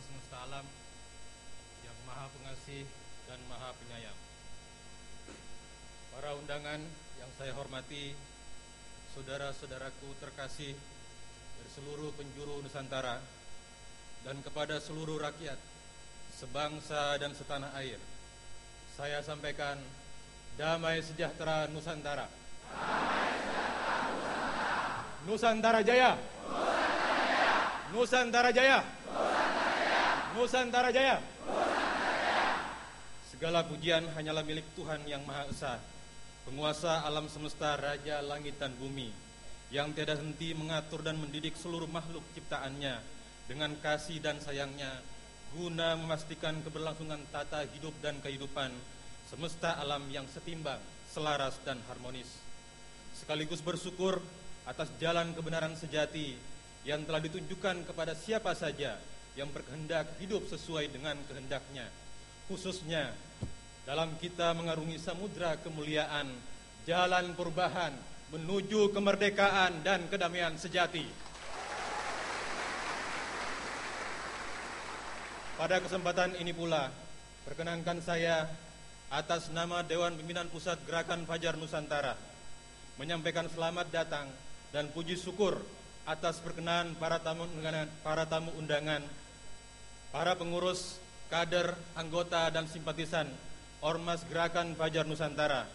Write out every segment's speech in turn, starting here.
semesta alam yang maha pengasih dan maha penyayang. Para undangan yang saya hormati, saudara-saudaraku terkasih dari seluruh penjuru Nusantara, dan kepada seluruh rakyat sebangsa dan setanah air, saya sampaikan damai sejahtera Nusantara. Nusantara Jaya. Nusantara Jaya. Nusantara Jaya. Segala pujian hanyalah milik Tuhan yang Maha Esa, penguasa alam semesta, Raja langit dan bumi, yang tiada henti mengatur dan mendidik seluruh makhluk ciptaannya dengan kasih dan sayangnya, guna memastikan keberlangsungan tata hidup dan kehidupan semesta alam yang setimbang, selaras dan harmonis. Sekaligus bersyukur atas jalan kebenaran sejati yang telah ditunjukkan kepada siapa saja yang berkehendak hidup sesuai dengan kehendaknya, khususnya dalam kita mengarungi samudra kemuliaan, jalan perubahan menuju kemerdekaan dan kedamaian sejati. Pada kesempatan ini pula, perkenankan saya atas nama Dewan Pimpinan Pusat Gerakan Fajar Nusantara menyampaikan selamat datang dan puji syukur atas perkenan para tamu undangan, para pengurus, kader, anggota dan simpatisan Ormas Gerakan Fajar Nusantara,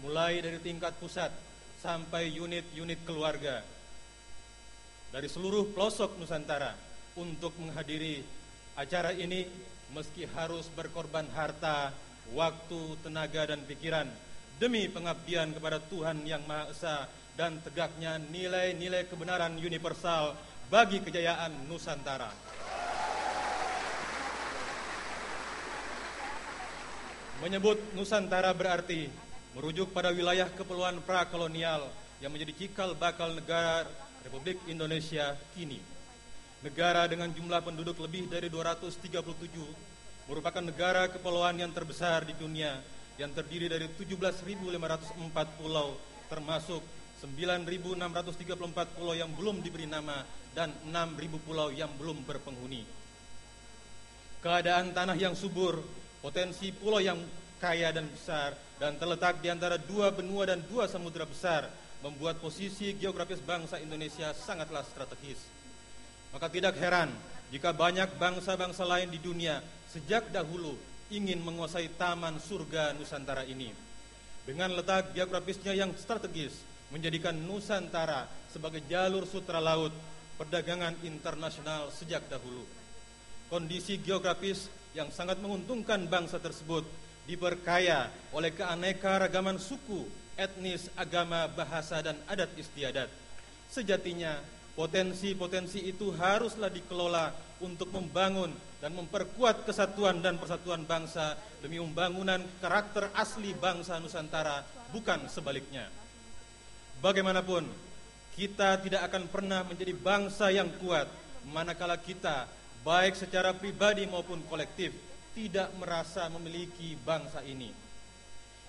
mulai dari tingkat pusat sampai unit-unit keluarga dari seluruh pelosok Nusantara untuk menghadiri acara ini, meski harus berkorban harta, waktu, tenaga dan pikiran demi pengabdian kepada Tuhan yang Maha Esa dan tegaknya nilai-nilai kebenaran universal bagi kejayaan Nusantara. Menyebut Nusantara berarti merujuk pada wilayah kepulauan prakolonial yang menjadi cikal bakal negara Republik Indonesia kini. Negara dengan jumlah penduduk lebih dari 237, merupakan negara kepulauan yang terbesar di dunia yang terdiri dari 17.504 pulau, termasuk 9.634 pulau yang belum diberi nama dan 6.000 pulau yang belum berpenghuni. Keadaan tanah yang subur, potensi pulau yang kaya dan besar, dan terletak di antara dua benua dan dua samudera besar, membuat posisi geografis bangsa Indonesia sangatlah strategis. Maka tidak heran jika banyak bangsa-bangsa lain di dunia sejak dahulu ingin menguasai taman surga Nusantara ini. Dengan letak geografisnya yang strategis, menjadikan Nusantara sebagai jalur sutra laut perdagangan internasional sejak dahulu. Kondisi geografis yang sangat menguntungkan bangsa tersebut diperkaya oleh keanekaragaman suku, etnis, agama, bahasa, dan adat istiadat. Sejatinya, potensi-potensi itu haruslah dikelola untuk membangun dan memperkuat kesatuan dan persatuan bangsa demi pembangunan karakter asli bangsa Nusantara, bukan sebaliknya. Bagaimanapun, kita tidak akan pernah menjadi bangsa yang kuat manakala kita, baik secara pribadi maupun kolektif, tidak merasa memiliki bangsa ini.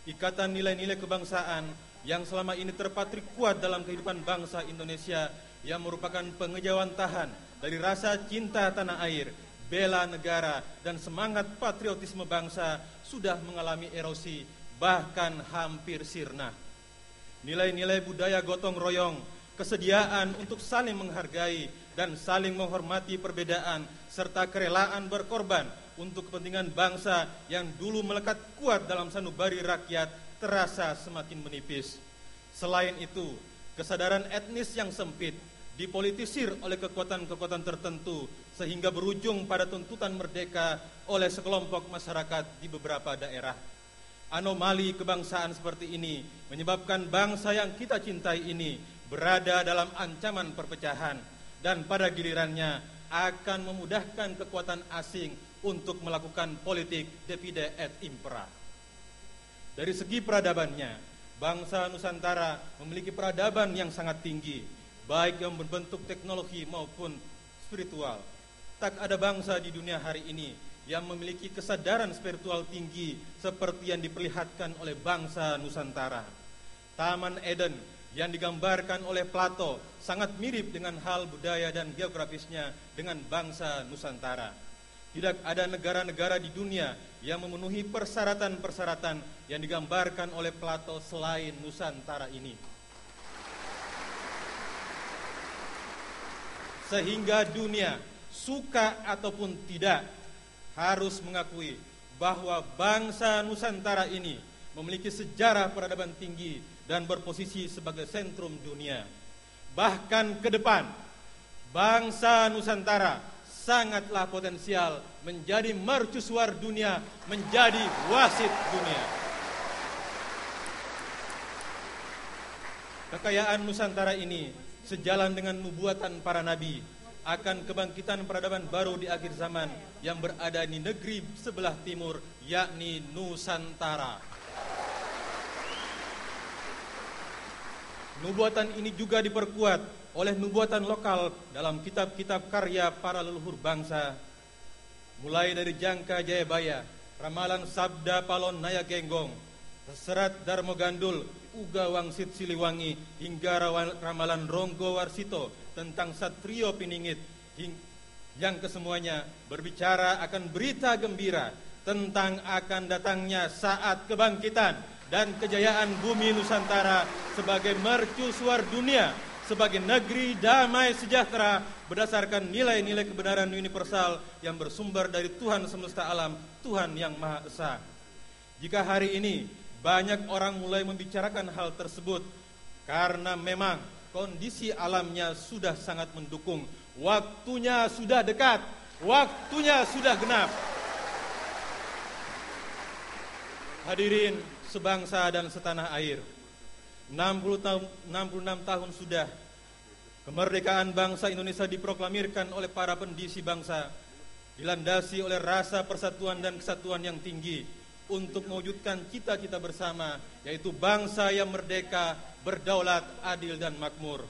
Ikatan nilai-nilai kebangsaan yang selama ini terpatri kuat dalam kehidupan bangsa Indonesia, yang merupakan pengejawantahan dari rasa cinta tanah air, bela negara, dan semangat patriotisme bangsa sudah mengalami erosi, bahkan hampir sirna. Nilai-nilai budaya gotong royong, kesediaan untuk saling menghargai dan saling menghormati perbedaan, serta kerelaan berkorban untuk kepentingan bangsa yang dulu melekat kuat dalam sanubari rakyat terasa semakin menipis. Selain itu, kesadaran etnis yang sempit dipolitisir oleh kekuatan-kekuatan tertentu sehingga berujung pada tuntutan merdeka oleh sekelompok masyarakat di beberapa daerah. Anomali kebangsaan seperti ini menyebabkan bangsa yang kita cintai ini berada dalam ancaman perpecahan dan pada gilirannya akan memudahkan kekuatan asing untuk melakukan politik divide et impera. Dari segi peradabannya, bangsa Nusantara memiliki peradaban yang sangat tinggi, baik yang berbentuk teknologi maupun spiritual. Tak ada bangsa di dunia hari ini yang memiliki kesadaran spiritual tinggi seperti yang diperlihatkan oleh bangsa Nusantara. Taman Eden yang digambarkan oleh Plato sangat mirip dengan hal budaya dan geografisnya dengan bangsa Nusantara. Tidak ada negara-negara di dunia yang memenuhi persyaratan-persyaratan yang digambarkan oleh Plato selain Nusantara ini. Sehingga dunia, suka ataupun tidak, harus mengakui bahwa bangsa Nusantara ini memiliki sejarah peradaban tinggi dan berposisi sebagai sentrum dunia. Bahkan ke depan, bangsa Nusantara sangatlah potensial menjadi mercusuar dunia, menjadi wasit dunia. Kekayaan Nusantara ini sejalan dengan nubuatan para nabi akan kebangkitan peradaban baru di akhir zaman yang berada di negeri sebelah timur, yakni Nusantara. Nubuatan ini juga diperkuat oleh nubuatan lokal dalam kitab-kitab karya para leluhur bangsa, mulai dari Jangka Jayabaya, ramalan Sabda Palon Naya Genggong, Serat Darmo Gandul, Uga Wangsit Siliwangi, hingga ramalan Ronggo Warsito tentang Satrio Piningit, yang kesemuanya berbicara akan berita gembira tentang akan datangnya saat kebangkitan dan kejayaan bumi Nusantara sebagai mercusuar dunia, sebagai negeri damai sejahtera berdasarkan nilai-nilai kebenaran universal yang bersumber dari Tuhan semesta alam, Tuhan yang Maha Esa. Jika hari ini banyak orang mulai membicarakan hal tersebut karena memang kondisi alamnya sudah sangat mendukung, waktunya sudah dekat, waktunya sudah genap. Hadirin sebangsa dan setanah air, 66 tahun sudah kemerdekaan bangsa Indonesia diproklamirkan oleh para pendisi bangsa, dilandasi oleh rasa persatuan dan kesatuan yang tinggi untuk mewujudkan cita-cita bersama, yaitu bangsa yang merdeka, berdaulat, adil dan makmur.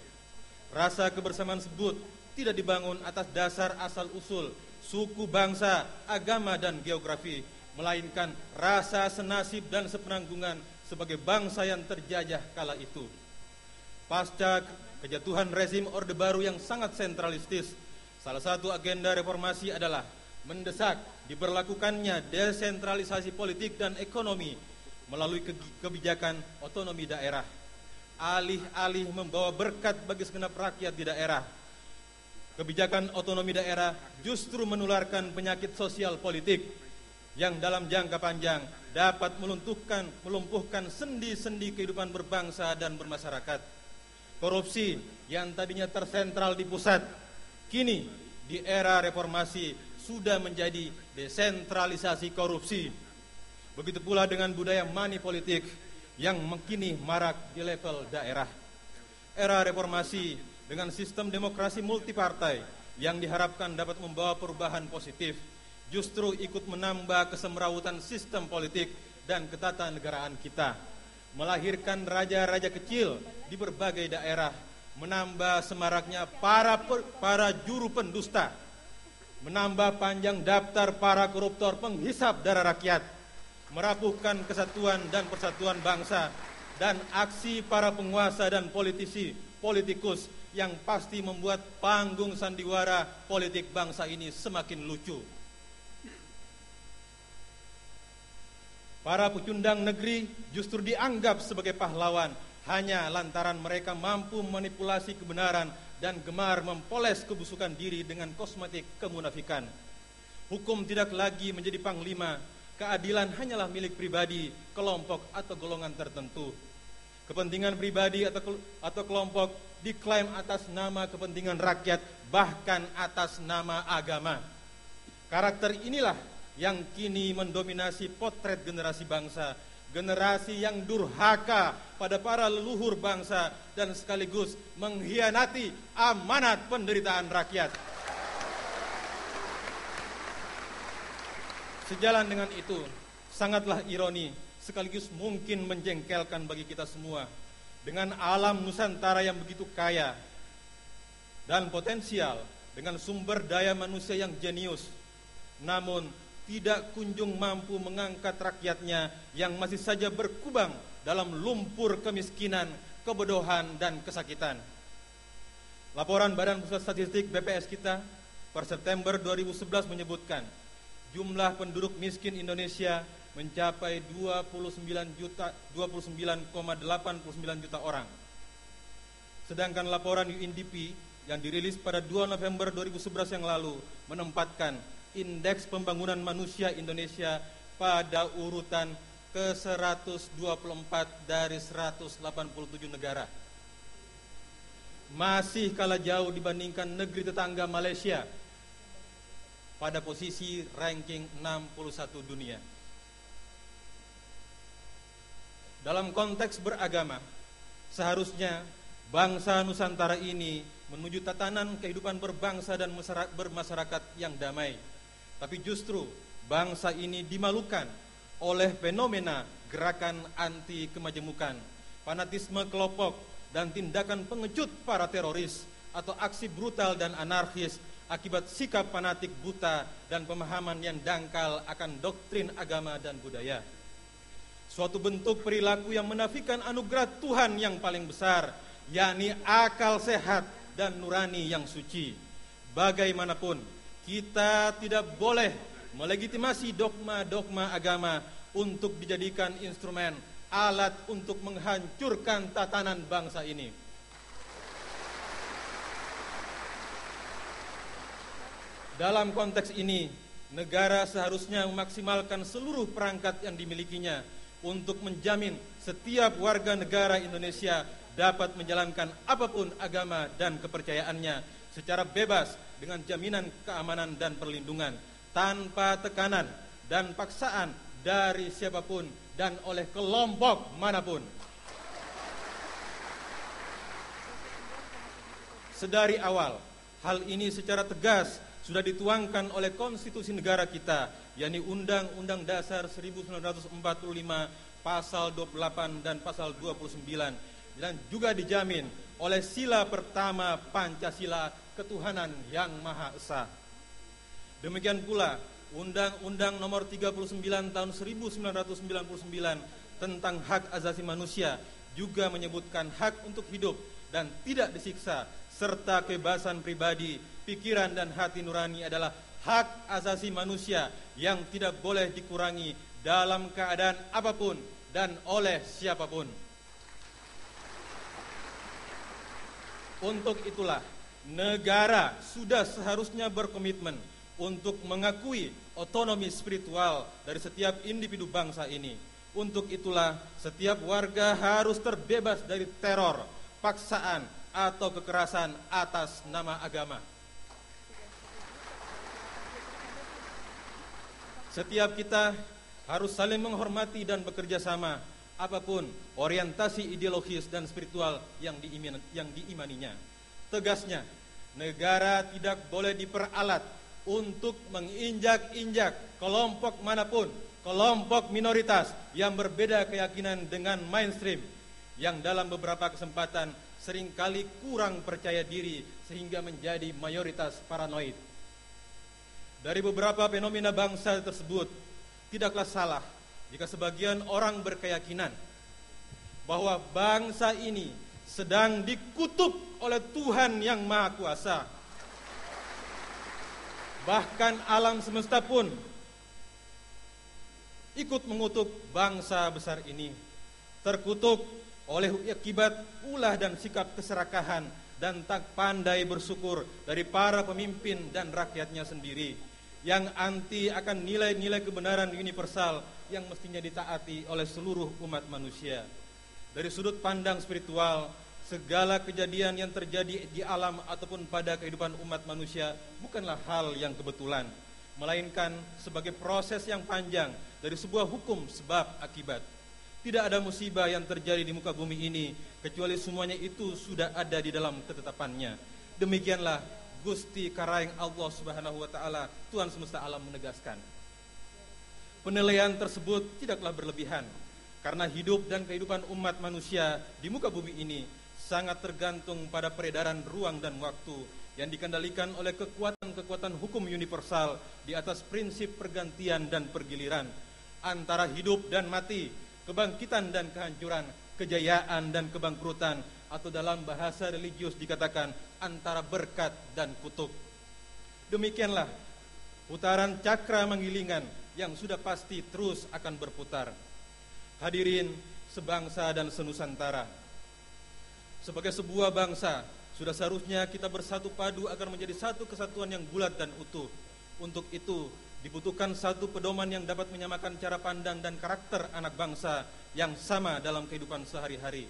Rasa kebersamaan tersebut tidak dibangun atas dasar asal-usul suku, bangsa, agama dan geografi, melainkan rasa senasib dan sepenanggungan sebagai bangsa yang terjajah kala itu. Pasca kejatuhan rezim Orde Baru yang sangat sentralistis, salah satu agenda reformasi adalah mendesak diberlakukannya desentralisasi politik dan ekonomi melalui kebijakan otonomi daerah. Alih-alih membawa berkat bagi segenap rakyat di daerah, kebijakan otonomi daerah justru menularkan penyakit sosial politik yang dalam jangka panjang dapat melumpuhkan sendi-sendi kehidupan berbangsa dan bermasyarakat. Korupsi yang tadinya tersentral di pusat, kini di era reformasi sudah menjadi desentralisasi korupsi. Begitu pula dengan budaya money politik yang kini marak di level daerah. Era reformasi dengan sistem demokrasi multipartai yang diharapkan dapat membawa perubahan positif, justru ikut menambah kesemrawutan sistem politik dan ketatanegaraan kita, melahirkan raja-raja kecil di berbagai daerah, menambah semaraknya para juru pendusta, menambah panjang daftar para koruptor penghisap darah rakyat, merapuhkan kesatuan dan persatuan bangsa, dan aksi para penguasa dan politikus yang pasti membuat panggung sandiwara politik bangsa ini semakin lucu. Para pecundang negeri justru dianggap sebagai pahlawan hanya lantaran mereka mampu memanipulasi kebenaran dan gemar mempoles kebusukan diri dengan kosmetik kemunafikan. Hukum tidak lagi menjadi panglima, keadilan hanyalah milik pribadi, kelompok atau golongan tertentu. Kepentingan pribadi atau kelompok diklaim atas nama kepentingan rakyat, bahkan atas nama agama. Karakter inilah yang kini mendominasi potret generasi bangsa, generasi yang durhaka pada para leluhur bangsa dan sekaligus mengkhianati amanat penderitaan rakyat. Sejalan dengan itu, sangatlah ironi sekaligus mungkin menjengkelkan bagi kita semua, dengan alam Nusantara yang begitu kaya dan potensial, dengan sumber daya manusia yang jenius, namun tidak kunjung mampu mengangkat rakyatnya yang masih saja berkubang dalam lumpur kemiskinan, kebodohan, dan kesakitan. Laporan Badan Pusat Statistik BPS kita per September 2011 menyebutkan jumlah penduduk miskin Indonesia mencapai 29,89 juta orang. Sedangkan laporan UNDP yang dirilis pada 2 November 2011 yang lalu menempatkan indeks pembangunan manusia Indonesia pada urutan ke-124 dari 187 negara. Masih kalah jauh dibandingkan negeri tetangga Malaysia pada posisi ranking 61 dunia. Dalam konteks beragama, seharusnya bangsa Nusantara ini menuju tatanan kehidupan berbangsa dan bermasyarakat yang damai. Tapi justru bangsa ini dimalukan oleh fenomena gerakan anti kemajemukan, fanatisme kelompok, dan tindakan pengecut para teroris atau aksi brutal dan anarkis akibat sikap fanatik buta dan pemahaman yang dangkal akan doktrin agama dan budaya. Suatu bentuk perilaku yang menafikan anugerah Tuhan yang paling besar, yakni akal sehat dan nurani yang suci. Bagaimanapun, kita tidak boleh melegitimasi dogma-dogma agama untuk dijadikan instrumen alat untuk menghancurkan tatanan bangsa ini. Dalam konteks ini, negara seharusnya memaksimalkan seluruh perangkat yang dimilikinya untuk menjamin setiap warga negara Indonesia dapat menjalankan apapun agama dan kepercayaannya secara bebas dengan jaminan keamanan dan perlindungan, tanpa tekanan dan paksaan dari siapapun dan oleh kelompok manapun. Sedari awal, hal ini secara tegas sudah dituangkan oleh konstitusi negara kita, yakni Undang-Undang Dasar 1945 pasal 28 dan pasal 29, dan juga dijamin oleh sila pertama Pancasila, ketuhanan yang Maha Esa. Demikian pula Undang-Undang Nomor 39 Tahun 1999 tentang hak asasi manusia juga menyebutkan hak untuk hidup dan tidak disiksa, serta kebebasan pribadi, pikiran dan hati nurani adalah hak asasi manusia yang tidak boleh dikurangi dalam keadaan apapun dan oleh siapapun. Untuk itulah, negara sudah seharusnya berkomitmen untuk mengakui otonomi spiritual dari setiap individu bangsa ini. Untuk itulah, setiap warga harus terbebas dari teror, paksaan, atau kekerasan atas nama agama. Setiap kita harus saling menghormati dan bekerja sama, apapun orientasi ideologis dan spiritual yang diimaninya. Tegasnya, negara tidak boleh diperalat untuk menginjak-injak kelompok manapun, kelompok minoritas yang berbeda keyakinan dengan mainstream, yang dalam beberapa kesempatan seringkali kurang percaya diri sehingga menjadi mayoritas paranoid. Dari beberapa fenomena bangsa tersebut, tidaklah salah jika sebagian orang berkeyakinan bahwa bangsa ini sedang dikutuk oleh Tuhan yang Maha Kuasa. Bahkan alam semesta pun ikut mengutuk bangsa besar ini, terkutuk oleh akibat ulah dan sikap keserakahan dan tak pandai bersyukur dari para pemimpin dan rakyatnya sendiri, yang anti akan nilai-nilai kebenaran universal yang mestinya ditaati oleh seluruh umat manusia. Dari sudut pandang spiritual, segala kejadian yang terjadi di alam ataupun pada kehidupan umat manusia bukanlah hal yang kebetulan, melainkan sebagai proses yang panjang dari sebuah hukum sebab akibat. Tidak ada musibah yang terjadi di muka bumi ini kecuali semuanya itu sudah ada di dalam ketetapannya. Demikianlah Gusti Karaeng Allah Subhanahu wa taala, Tuhan semesta alam, menegaskan. Penilaian tersebut tidaklah berlebihan, karena hidup dan kehidupan umat manusia di muka bumi ini sangat tergantung pada peredaran ruang dan waktu yang dikendalikan oleh kekuatan-kekuatan hukum universal di atas prinsip pergantian dan pergiliran antara hidup dan mati, kebangkitan dan kehancuran, kejayaan dan kebangkrutan, atau dalam bahasa religius dikatakan antara berkat dan kutuk. Demikianlah putaran cakra menggilingan yang sudah pasti terus akan berputar. Hadirin sebangsa dan senusantara, sebagai sebuah bangsa, sudah seharusnya kita bersatu padu agar menjadi satu kesatuan yang bulat dan utuh. Untuk itu, dibutuhkan satu pedoman yang dapat menyamakan cara pandang dan karakter anak bangsa yang sama dalam kehidupan sehari-hari.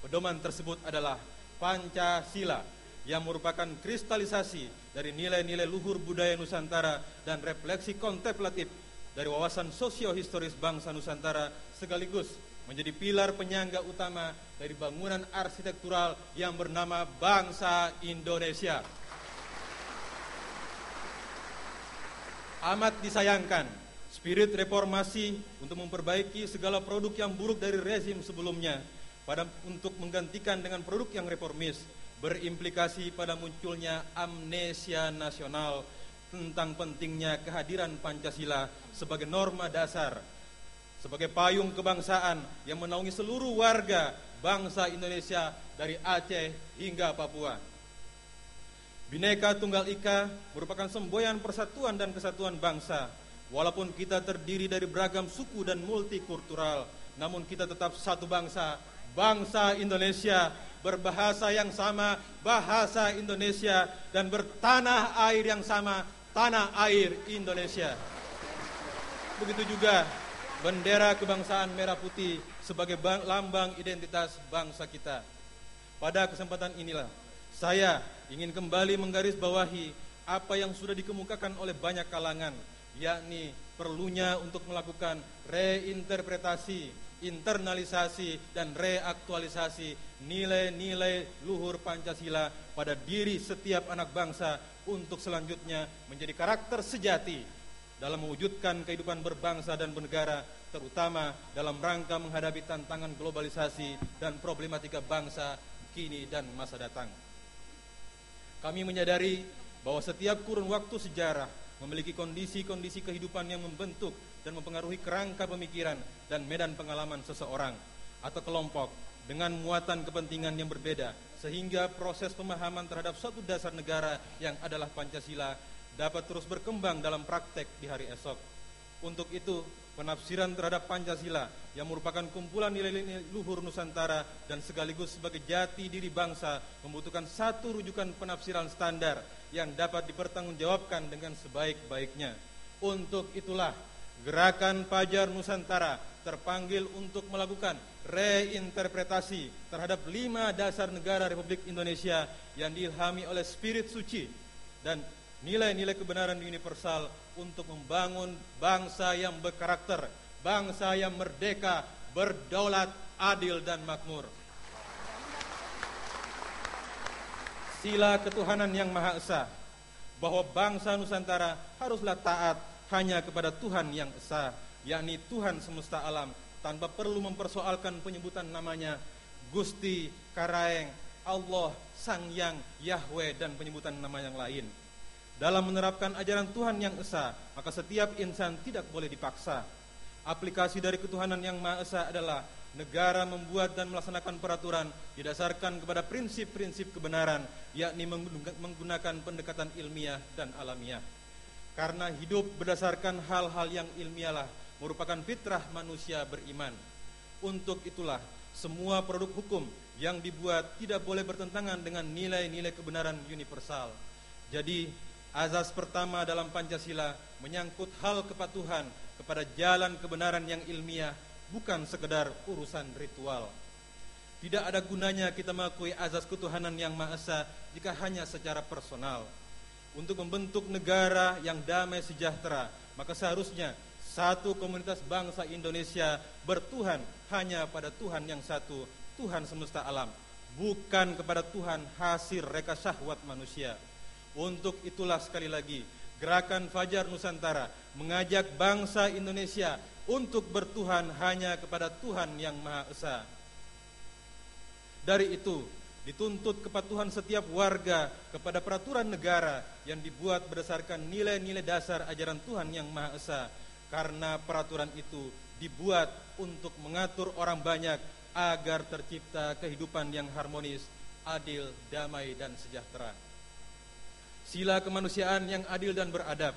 Pedoman tersebut adalah Pancasila, yang merupakan kristalisasi dari nilai-nilai luhur budaya Nusantara dan refleksi kontemplatif dari wawasan sosio-historis bangsa Nusantara, sekaligus menjadi pilar penyangga utama dari bangunan arsitektural yang bernama bangsa Indonesia. Amat disayangkan, spirit reformasi untuk memperbaiki segala produk yang buruk dari rezim sebelumnya untuk menggantikan dengan produk yang reformis berimplikasi pada munculnya amnesia nasional tentang pentingnya kehadiran Pancasila sebagai norma dasar, sebagai payung kebangsaan yang menaungi seluruh warga bangsa Indonesia dari Aceh hingga Papua. Bhinneka Tunggal Ika merupakan semboyan persatuan dan kesatuan bangsa. Walaupun kita terdiri dari beragam suku dan multikultural, namun kita tetap satu bangsa, bangsa Indonesia, berbahasa yang sama, bahasa Indonesia, dan bertanah air yang sama, tanah air Indonesia. Begitu juga bendera kebangsaan merah putih sebagai lambang identitas bangsa kita. Pada kesempatan inilah saya ingin kembali menggarisbawahi apa yang sudah dikemukakan oleh banyak kalangan, yakni perlunya untuk melakukan reinterpretasi, internalisasi, dan reaktualisasi nilai-nilai luhur Pancasila pada diri setiap anak bangsa untuk selanjutnya menjadi karakter sejati dalam mewujudkan kehidupan berbangsa dan bernegara, terutama dalam rangka menghadapi tantangan globalisasi dan problematika bangsa kini dan masa datang. Kami menyadari bahwa setiap kurun waktu sejarah memiliki kondisi-kondisi kehidupan yang membentuk dan mempengaruhi kerangka pemikiran dan medan pengalaman seseorang atau kelompok dengan muatan kepentingan yang berbeda, sehingga proses pemahaman terhadap suatu dasar negara yang adalah Pancasila dapat terus berkembang dalam praktek di hari esok. Untuk itu, penafsiran terhadap Pancasila yang merupakan kumpulan nilai-nilai luhur Nusantara dan sekaligus sebagai jati diri bangsa membutuhkan satu rujukan penafsiran standar yang dapat dipertanggungjawabkan dengan sebaik-baiknya. Untuk itulah, Gerakan Fajar Nusantara terpanggil untuk melakukan reinterpretasi terhadap 5 dasar negara Republik Indonesia yang diilhami oleh spirit suci dan nilai-nilai kebenaran universal untuk membangun bangsa yang berkarakter, bangsa yang merdeka, berdaulat, adil, dan makmur. Sila ketuhanan yang Maha Esa, bahwa bangsa Nusantara haruslah taat hanya kepada Tuhan yang Esa, yakni Tuhan semesta alam, tanpa perlu mempersoalkan penyebutan namanya Gusti, Karaeng, Allah, Sang Yang, Yahweh, dan penyebutan nama yang lain. Dalam menerapkan ajaran Tuhan yang Esa, maka setiap insan tidak boleh dipaksa. Aplikasi dari ketuhanan yang Maha Esa adalah negara membuat dan melaksanakan peraturan didasarkan kepada prinsip-prinsip kebenaran, yakni menggunakan pendekatan ilmiah dan alamiah. Karena hidup berdasarkan hal-hal yang ilmiahlah merupakan fitrah manusia beriman. Untuk itulah, semua produk hukum yang dibuat tidak boleh bertentangan dengan nilai-nilai kebenaran universal. Jadi, azas pertama dalam Pancasila menyangkut hal kepatuhan kepada jalan kebenaran yang ilmiah, bukan sekedar urusan ritual. Tidak ada gunanya kita mengakui azas ketuhanan yang Maha Esa jika hanya secara personal. Untuk membentuk negara yang damai sejahtera, maka seharusnya satu komunitas bangsa Indonesia bertuhan hanya pada Tuhan yang satu, Tuhan semesta alam, bukan kepada Tuhan hasil reka syahwat manusia. Untuk itulah sekali lagi, Gerakan Fajar Nusantara mengajak bangsa Indonesia untuk bertuhan hanya kepada Tuhan yang Maha Esa. Dari itu, dituntut kepatuhan setiap warga kepada peraturan negara yang dibuat berdasarkan nilai-nilai dasar ajaran Tuhan yang Maha Esa, karena peraturan itu dibuat untuk mengatur orang banyak agar tercipta kehidupan yang harmonis, adil, damai, dan sejahtera. Sila kemanusiaan yang adil dan beradab,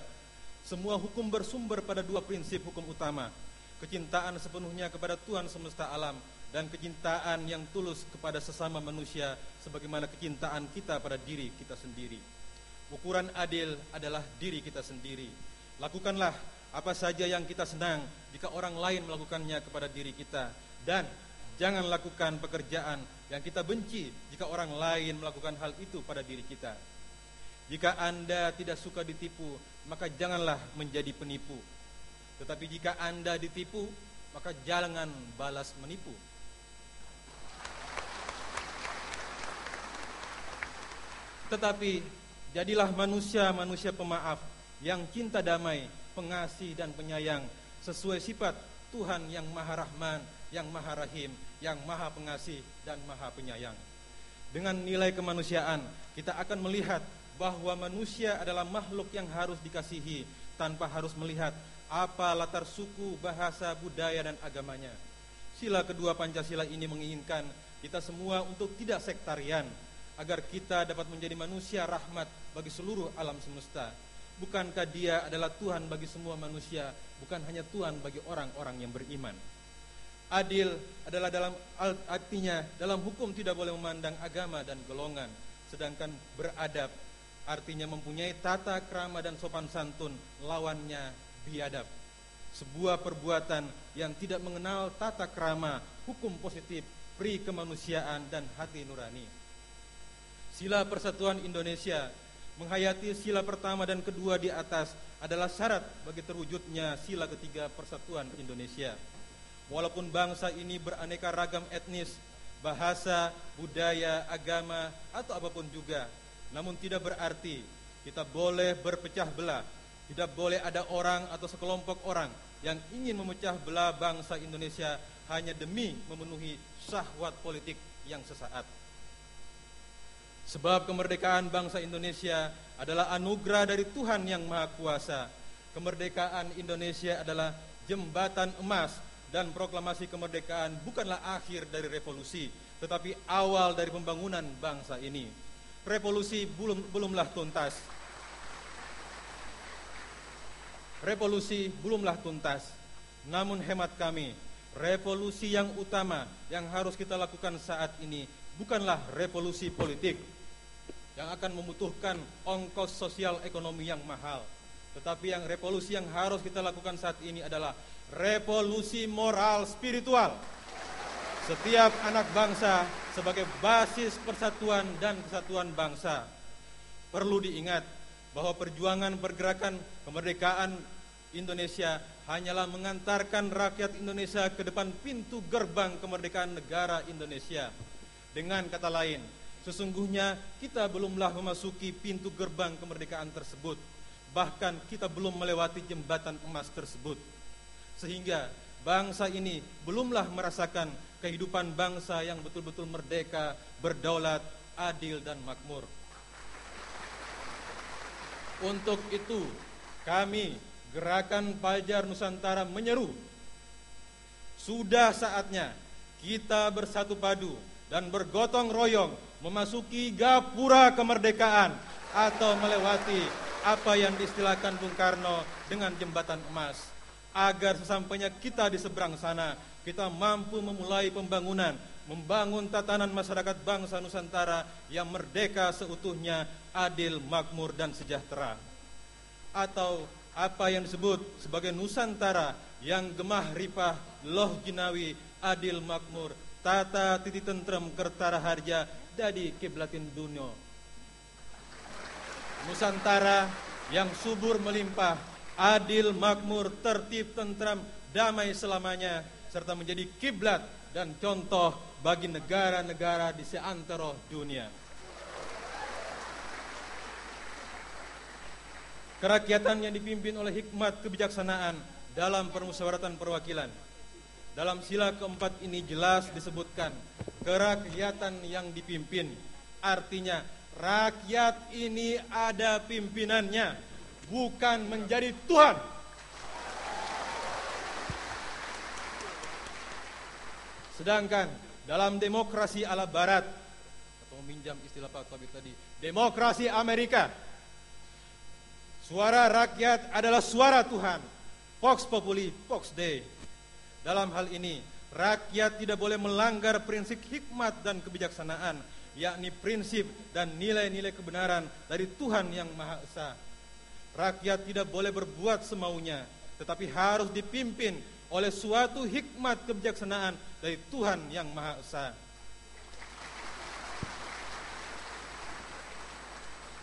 Semua hukum bersumber pada dua prinsip hukum utama, kecintaan sepenuhnya kepada Tuhan semesta alam dan kecintaan yang tulus kepada sesama manusia sebagaimana kecintaan kita pada diri kita sendiri. Ukuran adil adalah diri kita sendiri. Lakukanlah apa saja yang kita senang jika orang lain melakukannya kepada diri kita, dan jangan lakukan pekerjaan yang kita benci jika orang lain melakukan hal itu pada diri kita. Jika Anda tidak suka ditipu, maka janganlah menjadi penipu. Tetapi jika Anda ditipu, maka jangan balas menipu. Tetapi jadilah manusia-manusia pemaaf, yang cinta damai, pengasih dan penyayang, sesuai sifat Tuhan yang Maha Rahman, yang Maha Rahim, yang Maha Pengasih dan Maha Penyayang. Dengan nilai kemanusiaan, kita akan melihat bahwa manusia adalah makhluk yang harus dikasihi tanpa harus melihat apa latar suku, bahasa, budaya, dan agamanya. Sila kedua Pancasila ini menginginkan kita semua untuk tidak sektarian, agar kita dapat menjadi manusia rahmat bagi seluruh alam semesta. Bukankah Dia adalah Tuhan bagi semua manusia, bukan hanya Tuhan bagi orang-orang yang beriman? Adil adalah artinya dalam hukum tidak boleh memandang agama dan golongan, sedangkan beradab artinya mempunyai tata krama dan sopan santun, lawannya biadab. Sebuah perbuatan yang tidak mengenal tata krama, hukum positif, pri kemanusiaan dan hati nurani. Sila Persatuan Indonesia menghayati sila pertama dan kedua di atas adalah syarat bagi terwujudnya sila ketiga Persatuan Indonesia. Walaupun bangsa ini beraneka ragam etnis, bahasa, budaya, agama, atau apapun juga, namun tidak berarti kita boleh berpecah belah. Tidak boleh ada orang atau sekelompok orang yang ingin memecah belah bangsa Indonesia hanya demi memenuhi syahwat politik yang sesaat. Sebab kemerdekaan bangsa Indonesia adalah anugerah dari Tuhan yang Maha Kuasa. Kemerdekaan Indonesia adalah jembatan emas, dan proklamasi kemerdekaan bukanlah akhir dari revolusi, tetapi awal dari pembangunan bangsa ini. Revolusi belumlah tuntas. Revolusi belumlah tuntas. Namun hemat kami, revolusi yang utama yang harus kita lakukan saat ini bukanlah revolusi politik yang akan membutuhkan ongkos sosial ekonomi yang mahal, tetapi revolusi yang harus kita lakukan saat ini adalah revolusi moral spiritual. Setiap anak bangsa sebagai basis persatuan dan kesatuan bangsa. Perlu diingat bahwa perjuangan pergerakan kemerdekaan Indonesia hanyalah mengantarkan rakyat Indonesia ke depan pintu gerbang kemerdekaan negara Indonesia. Dengan kata lain, sesungguhnya kita belumlah memasuki pintu gerbang kemerdekaan tersebut. Bahkan kita belum melewati jembatan emas tersebut. Sehingga bangsa ini belumlah merasakan kehidupan bangsa yang betul-betul merdeka, berdaulat, adil, dan makmur. Untuk itu, kami, Gerakan Fajar Nusantara menyeru, sudah saatnya kita bersatu padu dan bergotong royong memasuki gapura kemerdekaan atau melewati apa yang diistilahkan Bung Karno dengan jembatan emas. Agar sesampainya kita di seberang sana, kita mampu memulai pembangunan, membangun tatanan masyarakat bangsa Nusantara yang merdeka seutuhnya, adil, makmur, dan sejahtera. Atau apa yang disebut sebagai Nusantara yang gemah ripah, loh jinawi, adil, makmur, tata titi tentrem kertara harja, dadi kiblatin dunia. Nusantara yang subur melimpah, adil, makmur, tertib, tentram, damai selamanya, serta menjadi kiblat dan contoh bagi negara-negara di seantero dunia. Kerakyatan yang dipimpin oleh hikmat kebijaksanaan dalam permusyawaratan perwakilan. Dalam sila keempat ini jelas disebutkan kerakyatan yang dipimpin. Artinya rakyat ini ada pimpinannya, bukan menjadi Tuhan. Sedangkan dalam demokrasi ala Barat, atau meminjam istilah Pak Tabib tadi, demokrasi Amerika, Suara rakyat adalah suara Tuhan. Vox Populi, Vox Dei. Dalam hal ini, rakyat tidak boleh melanggar prinsip hikmat dan kebijaksanaan, yakni prinsip dan nilai-nilai kebenaran dari Tuhan yang Maha Esa. Rakyat tidak boleh berbuat semaunya, tetapi harus dipimpin oleh suatu hikmat kebijaksanaan dari Tuhan yang Maha Esa.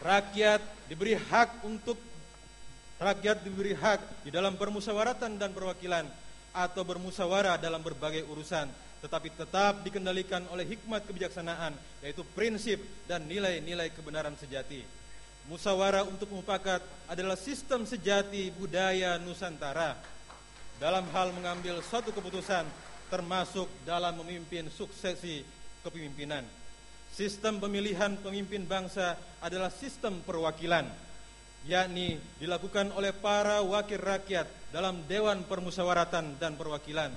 Rakyat diberi hak di dalam permusyawaratan dan perwakilan atau bermusyawarah dalam berbagai urusan, tetapi tetap dikendalikan oleh hikmat kebijaksanaan, yaitu prinsip dan nilai-nilai kebenaran sejati. Musyawarah untuk mufakat adalah sistem sejati budaya Nusantara dalam hal mengambil suatu keputusan, termasuk dalam memimpin suksesi kepemimpinan. Sistem pemilihan pemimpin bangsa adalah sistem perwakilan, yakni dilakukan oleh para wakil rakyat dalam Dewan Permusyawaratan dan Perwakilan,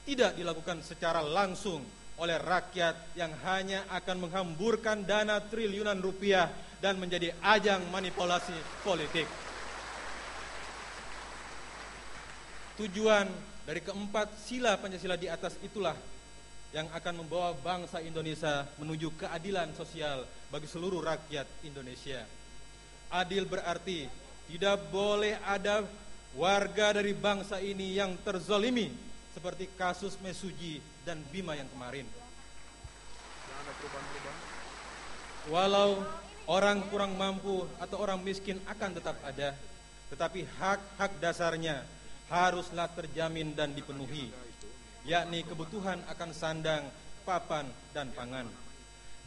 tidak dilakukan secara langsung oleh rakyat yang hanya akan menghamburkan dana triliunan rupiah dan menjadi ajang manipulasi politik. Tujuan dari keempat sila Pancasila di atas itulah yang akan membawa bangsa Indonesia menuju keadilan sosial bagi seluruh rakyat Indonesia. Adil berarti tidak boleh ada warga dari bangsa ini yang terzolimi seperti kasus Mesuji dan Bima yang kemarin. Walau orang kurang mampu atau orang miskin akan tetap ada, tetapi hak-hak dasarnya haruslah terjamin dan dipenuhi, yakni kebutuhan akan sandang, papan, dan pangan.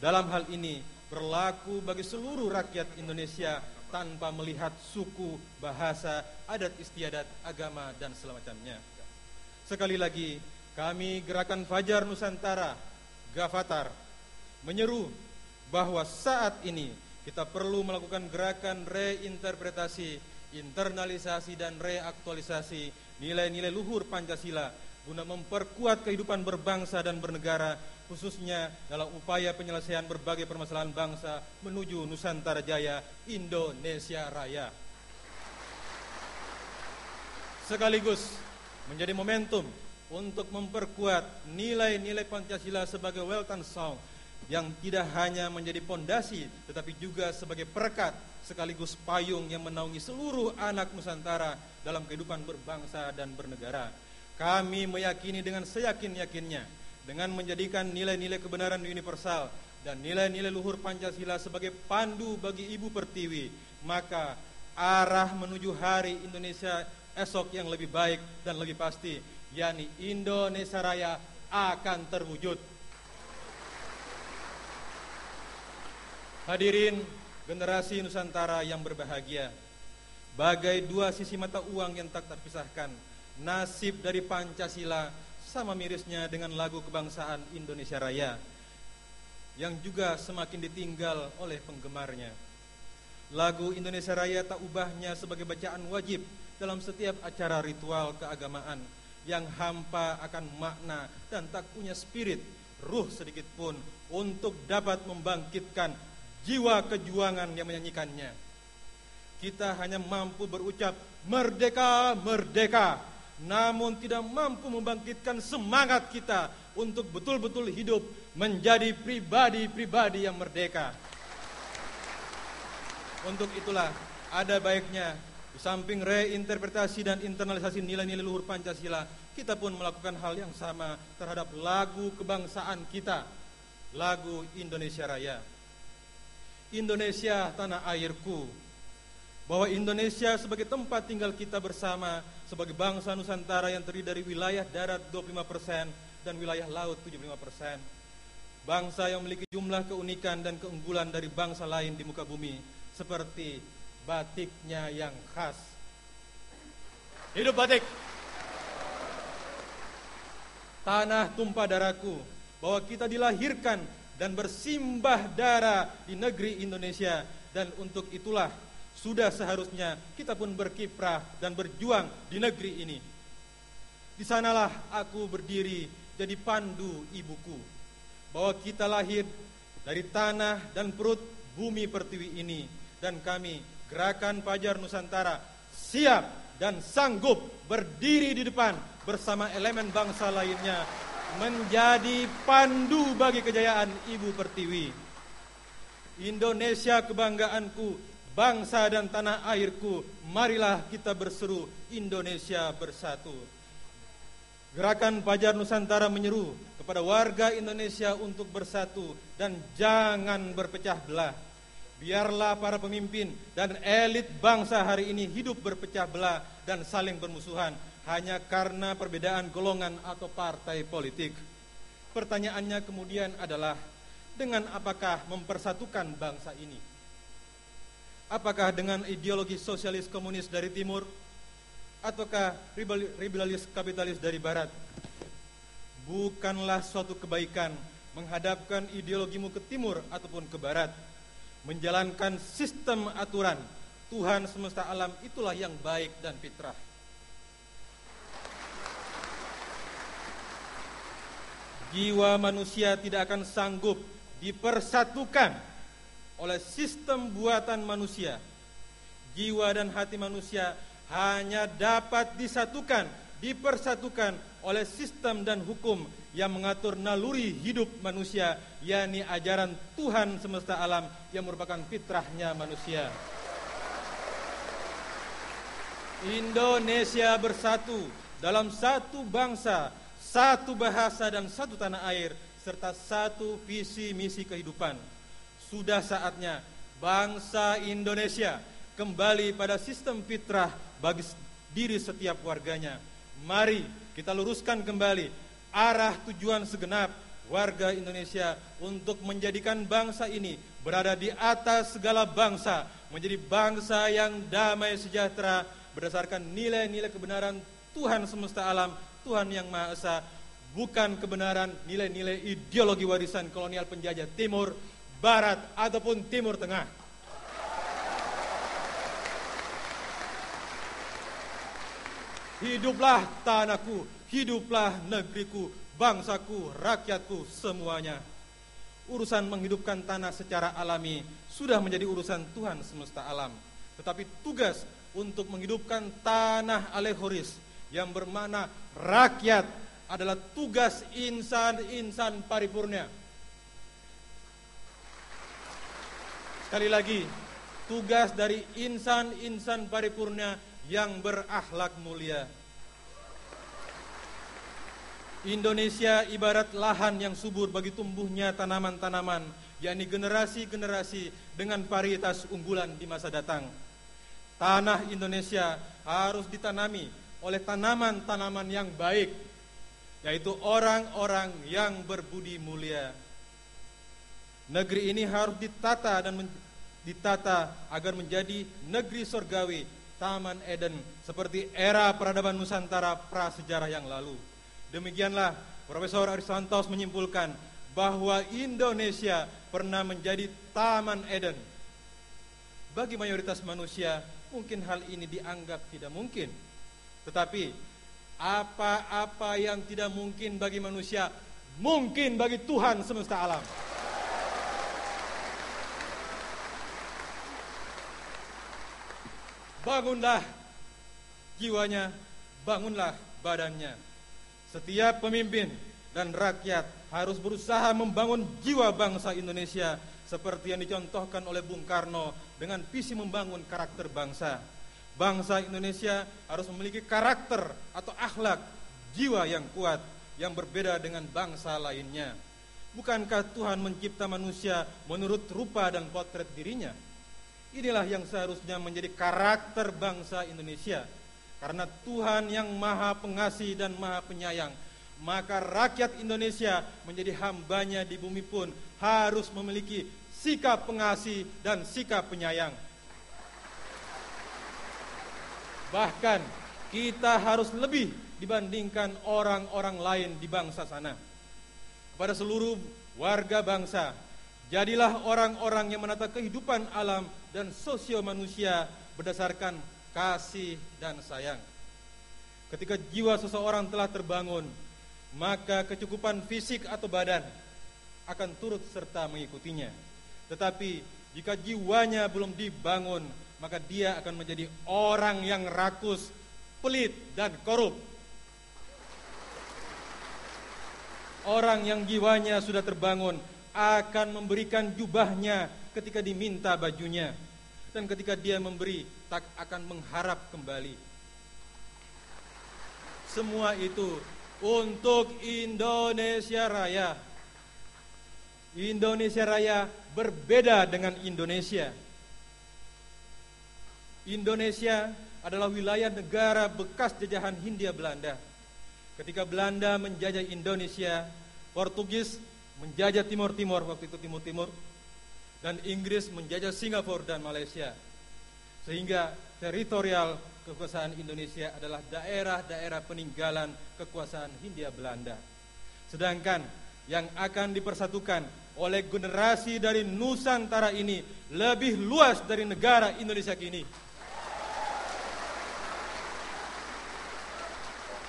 Dalam hal ini berlaku bagi seluruh rakyat Indonesia tanpa melihat suku, bahasa, adat istiadat, agama, dan semacamnya. Sekali lagi, kami Gerakan Fajar Nusantara, Gavatar, menyeru bahwa saat ini kita perlu melakukan gerakan reinterpretasi, internalisasi, dan reaktualisasi nilai-nilai luhur Pancasila guna memperkuat kehidupan berbangsa dan bernegara, khususnya dalam upaya penyelesaian berbagai permasalahan bangsa menuju Nusantara Jaya, Indonesia Raya. Sekaligus menjadi momentum untuk memperkuat nilai-nilai Pancasila sebagai Weltan Song yang tidak hanya menjadi pondasi tetapi juga sebagai perekat sekaligus payung yang menaungi seluruh anak Nusantara dalam kehidupan berbangsa dan bernegara. Kami meyakini dengan seyakin-yakinnya, dengan menjadikan nilai-nilai kebenaran universal dan nilai-nilai luhur Pancasila sebagai pandu bagi Ibu Pertiwi, maka arah menuju hari Indonesia esok yang lebih baik dan lebih pasti, yakni Indonesia Raya, akan terwujud. Hadirin generasi Nusantara yang berbahagia, bagai dua sisi mata uang yang tak terpisahkan, nasib dari Pancasila sama mirisnya dengan lagu kebangsaan Indonesia Raya yang juga semakin ditinggal oleh penggemarnya. Lagu Indonesia Raya tak ubahnya sebagai bacaan wajib dalam setiap acara ritual keagamaan yang hampa akan makna dan tak punya spirit, ruh sedikit pun untuk dapat membangkitkan jiwa kejuangan yang menyanyikannya. Kita hanya mampu berucap merdeka, merdeka, namun tidak mampu membangkitkan semangat kita untuk betul-betul hidup menjadi pribadi-pribadi yang merdeka. Untuk itulah ada baiknya di samping reinterpretasi dan internalisasi nilai-nilai luhur Pancasila, kita pun melakukan hal yang sama terhadap lagu kebangsaan kita, lagu Indonesia Raya. Indonesia tanah airku, bahwa Indonesia sebagai tempat tinggal kita bersama sebagai bangsa Nusantara yang terdiri dari wilayah darat 25% dan wilayah laut 75%. Bangsa yang memiliki jumlah keunikan dan keunggulan dari bangsa lain di muka bumi, seperti batiknya yang khas. Hidup batik! Tanah tumpah darahku, bahwa kita dilahirkan dan bersimbah darah di negeri Indonesia, dan untuk itulah sudah seharusnya kita pun berkiprah dan berjuang di negeri ini. Di sanalah aku berdiri jadi pandu ibuku, bahwa kita lahir dari tanah dan perut bumi pertiwi ini, dan kami Gerakan Fajar Nusantara siap dan sanggup berdiri di depan bersama elemen bangsa lainnya menjadi pandu bagi kejayaan Ibu Pertiwi. Indonesia kebanggaanku, bangsa dan tanah airku, marilah kita berseru Indonesia bersatu. Gerakan Fajar Nusantara menyeru kepada warga Indonesia untuk bersatu dan jangan berpecah belah. Biarlah para pemimpin dan elit bangsa hari ini hidup berpecah belah dan saling bermusuhan hanya karena perbedaan golongan atau partai politik. Pertanyaannya kemudian adalah, dengan apakah mempersatukan bangsa ini? Apakah dengan ideologi sosialis komunis dari timur? Ataukah liberalis kapitalis dari barat? Bukanlah suatu kebaikan menghadapkan ideologimu ke timur ataupun ke barat. Menjalankan sistem aturan Tuhan semesta alam itulah yang baik dan fitrah. Jiwa manusia tidak akan sanggup dipersatukan oleh sistem buatan manusia. Jiwa dan hati manusia hanya dapat disatukan, dipersatukan oleh sistem dan hukum yang mengatur naluri hidup manusia, yakni ajaran Tuhan semesta alam yang merupakan fitrahnya manusia. Indonesia bersatu dalam satu bangsa, satu bahasa dan satu tanah air, serta satu visi misi kehidupan. Sudah saatnya bangsa Indonesia kembali pada sistem fitrah bagi diri setiap warganya. Mari kita luruskan kembali arah tujuan segenap warga Indonesia untuk menjadikan bangsa ini berada di atas segala bangsa, menjadi bangsa yang damai sejahtera berdasarkan nilai-nilai kebenaran Tuhan semesta alam, Tuhan yang Maha Esa, bukan kebenaran nilai-nilai ideologi warisan kolonial penjajah timur, barat ataupun timur tengah. Hiduplah tanahku, hiduplah negeriku, bangsaku, rakyatku, semuanya. Urusan menghidupkan tanah secara alami sudah menjadi urusan Tuhan semesta alam. Tetapi tugas untuk menghidupkan tanah alegoris yang bermakna rakyat adalah tugas insan-insan paripurna. Sekali lagi, tugas dari insan-insan paripurna yang berakhlak mulia. Indonesia ibarat lahan yang subur bagi tumbuhnya tanaman-tanaman, yakni generasi-generasi dengan varietas unggulan di masa datang. Tanah Indonesia harus ditanami oleh tanaman-tanaman yang baik, yaitu orang-orang yang berbudi mulia. Negeri ini harus ditata agar menjadi negeri surgawi, Taman Eden, seperti era peradaban Nusantara prasejarah yang lalu. Demikianlah Profesor Arisantos menyimpulkan bahwa Indonesia pernah menjadi Taman Eden. Bagi mayoritas manusia, mungkin hal ini dianggap tidak mungkin. Tetapi apa-apa yang tidak mungkin bagi manusia, mungkin bagi Tuhan semesta alam. Bangunlah jiwanya, bangunlah badannya. Setiap pemimpin dan rakyat harus berusaha membangun jiwa bangsa Indonesia seperti yang dicontohkan oleh Bung Karno dengan visi membangun karakter bangsa. Bangsa Indonesia harus memiliki karakter atau akhlak jiwa yang kuat yang berbeda dengan bangsa lainnya. Bukankah Tuhan mencipta manusia menurut rupa dan potret dirinya? Inilah yang seharusnya menjadi karakter bangsa Indonesia. Karena Tuhan yang Maha Pengasih dan Maha Penyayang, maka rakyat Indonesia menjadi hambanya di bumi pun harus memiliki sikap pengasih dan sikap penyayang. Bahkan kita harus lebih dibandingkan orang-orang lain di bangsa sana. Kepada seluruh warga bangsa, jadilah orang-orang yang menata kehidupan alam dan sosial manusia berdasarkan kasih dan sayang. Ketika jiwa seseorang telah terbangun, maka kecukupan fisik atau badan akan turut serta mengikutinya. Tetapi jika jiwanya belum dibangun, maka dia akan menjadi orang yang rakus, pelit, dan korup. Orang yang jiwanya sudah terbangun akan memberikan jubahnya ketika diminta bajunya. Dan ketika dia memberi, tak akan mengharap kembali. Semua itu untuk Indonesia Raya. Indonesia Raya berbeda dengan Indonesia. Indonesia adalah wilayah negara bekas jajahan Hindia Belanda. Ketika Belanda menjajah Indonesia, Portugis menjajah Timur-Timur, waktu itu Timur-Timur, dan Inggris menjajah Singapura dan Malaysia. Sehingga teritorial kekuasaan Indonesia adalah daerah-daerah peninggalan kekuasaan Hindia Belanda. Sedangkan yang akan dipersatukan oleh generasi dari Nusantara ini lebih luas dari negara Indonesia kini.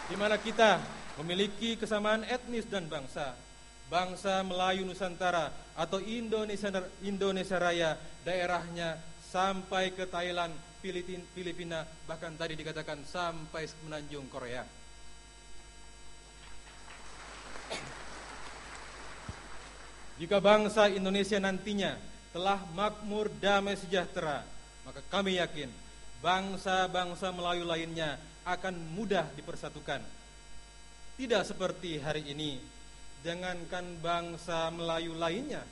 Di mana kita memiliki kesamaan etnis dan bangsa. Bangsa Melayu Nusantara atau Indonesia Raya, daerahnya sampai ke Thailand, Filipina, bahkan tadi dikatakan sampai semenanjung Korea. Jika bangsa Indonesia nantinya telah makmur, damai, sejahtera, maka kami yakin bangsa-bangsa Melayu lainnya akan mudah dipersatukan. Tidak seperti hari ini, jangankan bangsa Melayu lainnya,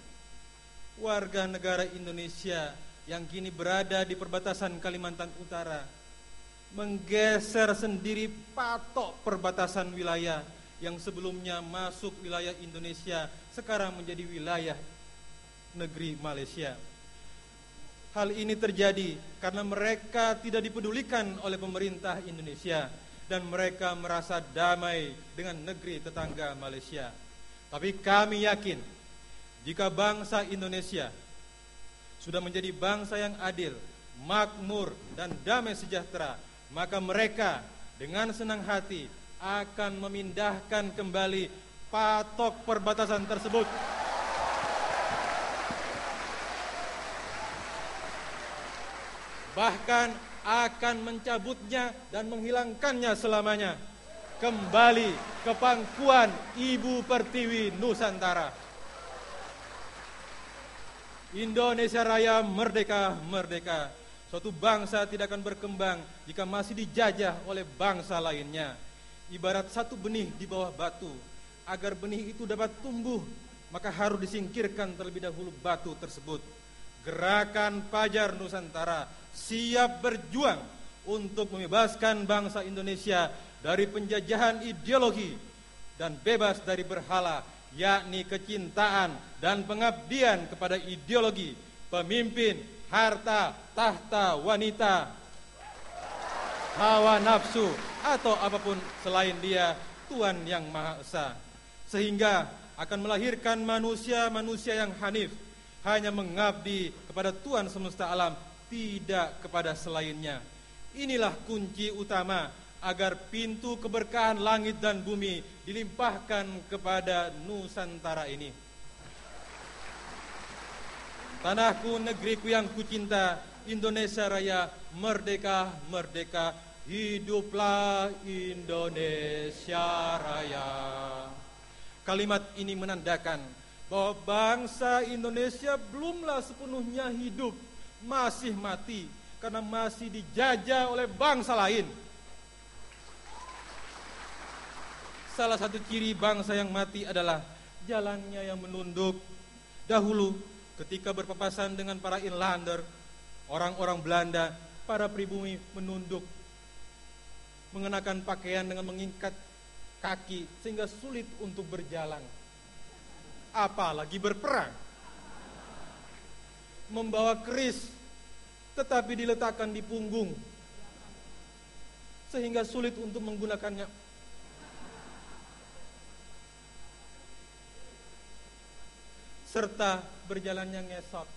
warga negara Indonesia yang kini berada di perbatasan Kalimantan Utara menggeser sendiri patok perbatasan wilayah yang sebelumnya masuk wilayah Indonesia, sekarang menjadi wilayah negeri Malaysia. Hal ini terjadi karena mereka tidak dipedulikan oleh pemerintah Indonesia dan mereka merasa damai dengan negeri tetangga Malaysia. Tapi kami yakin jika bangsa Indonesia sudah menjadi bangsa yang adil, makmur, dan damai sejahtera, maka mereka dengan senang hati akan memindahkan kembali patok perbatasan tersebut. Bahkan akan mencabutnya dan menghilangkannya selamanya, kembali ke pangkuan Ibu Pertiwi Nusantara. Indonesia Raya merdeka, merdeka. Suatu bangsa tidak akan berkembang jika masih dijajah oleh bangsa lainnya. Ibarat satu benih di bawah batu, agar benih itu dapat tumbuh, maka harus disingkirkan terlebih dahulu batu tersebut. Gerakan Fajar Nusantara siap berjuang untuk membebaskan bangsa Indonesia dari penjajahan ideologi dan bebas dari berhala, yakni kecintaan dan pengabdian kepada ideologi, pemimpin, harta, tahta, wanita, hawa nafsu, atau apapun selain Dia, Tuhan yang Maha Esa. Sehingga akan melahirkan manusia-manusia yang hanif, hanya mengabdi kepada Tuhan semesta alam, tidak kepada selainnya. Inilah kunci utama agar pintu keberkahan langit dan bumi dilimpahkan kepada Nusantara ini. Tanahku, negeriku yang kucinta, Indonesia Raya, merdeka, merdeka, hiduplah Indonesia Raya. Kalimat ini menandakan bahwa bangsa Indonesia belumlah sepenuhnya hidup, masih mati, karena masih dijajah oleh bangsa lain. Salah satu ciri bangsa yang mati adalah jalannya yang menunduk. Dahulu ketika berpapasan dengan para inlander, orang-orang Belanda, para pribumi menunduk, mengenakan pakaian dengan mengikat kaki sehingga sulit untuk berjalan. Apalagi berperang. Membawa keris tetapi diletakkan di punggung sehingga sulit untuk menggunakannya. Serta berjalannya ngesot.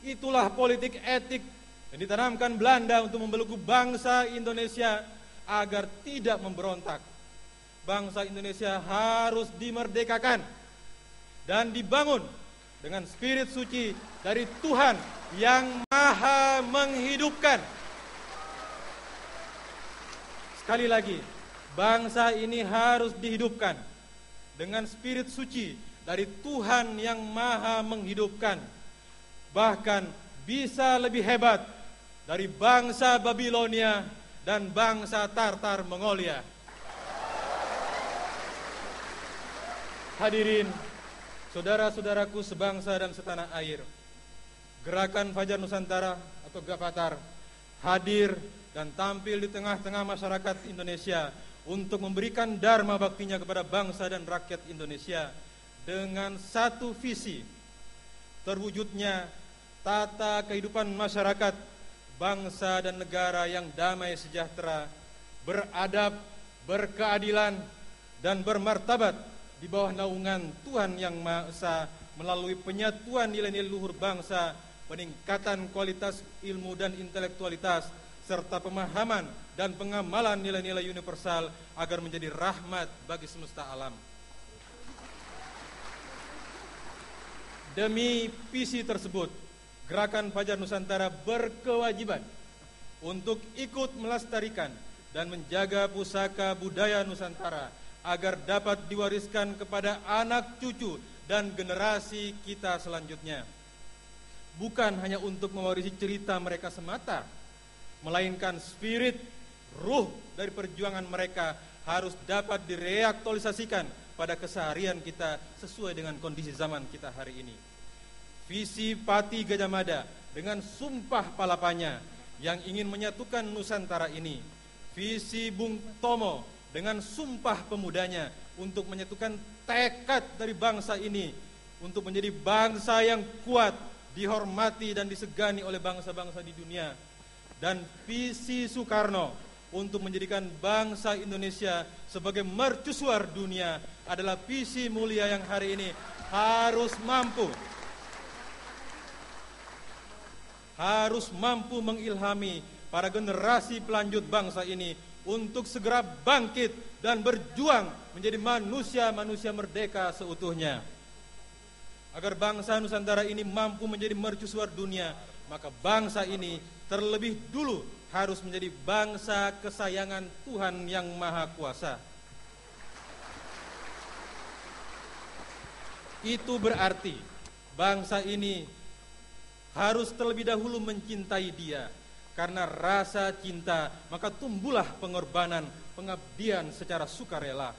Itulah politik etik yang ditanamkan Belanda untuk membelenggu bangsa Indonesia agar tidak memberontak. Bangsa Indonesia harus dimerdekakan dan dibangun dengan spirit suci dari Tuhan yang maha menghidupkan. Sekali lagi, bangsa ini harus dihidupkan dengan spirit suci dari Tuhan yang maha menghidupkan. Bahkan bisa lebih hebat dari bangsa Babilonia dan bangsa Tartar Mongolia. Hadirin, saudara-saudaraku sebangsa dan setanah air, Gerakan Fajar Nusantara atau Gavatar hadir dan tampil di tengah-tengah masyarakat Indonesia untuk memberikan dharma baktinya kepada bangsa dan rakyat Indonesia dengan satu visi, terwujudnya tata kehidupan masyarakat, bangsa dan negara yang damai sejahtera, beradab, berkeadilan, dan bermartabat di bawah naungan Tuhan Yang Maha Esa melalui penyatuan nilai-nilai luhur bangsa, peningkatan kualitas ilmu dan intelektualitas, serta pemahaman dan pengamalan nilai-nilai universal agar menjadi rahmat bagi semesta alam. Demi visi tersebut, Gerakan Fajar Nusantara berkewajiban untuk ikut melestarikan dan menjaga pusaka budaya Nusantara agar dapat diwariskan kepada anak cucu dan generasi kita selanjutnya. Bukan hanya untuk mewarisi cerita mereka semata, melainkan spirit, ruh dari perjuangan mereka harus dapat direaktualisasikan pada keseharian kita sesuai dengan kondisi zaman kita hari ini. Visi Pati Gajah Mada dengan sumpah palapanya yang ingin menyatukan Nusantara ini. Visi Bung Tomo dengan sumpah pemudanya untuk menyatukan tekad dari bangsa ini untuk menjadi bangsa yang kuat, dihormati dan disegani oleh bangsa-bangsa di dunia. Dan visi Soekarno untuk menjadikan bangsa Indonesia sebagai mercusuar dunia adalah visi mulia yang hari ini harus mampu mengilhami para generasi pelanjut bangsa ini untuk segera bangkit dan berjuang menjadi manusia-manusia merdeka seutuhnya. Agar bangsa Nusantara ini mampu menjadi mercusuar dunia, maka bangsa ini terlebih dulu harus menjadi bangsa kesayangan Tuhan Yang Maha Kuasa. Itu berarti bangsa ini harus terlebih dahulu mencintai Dia. Karena rasa cinta, maka tumbuhlah pengorbanan, pengabdian secara sukarela.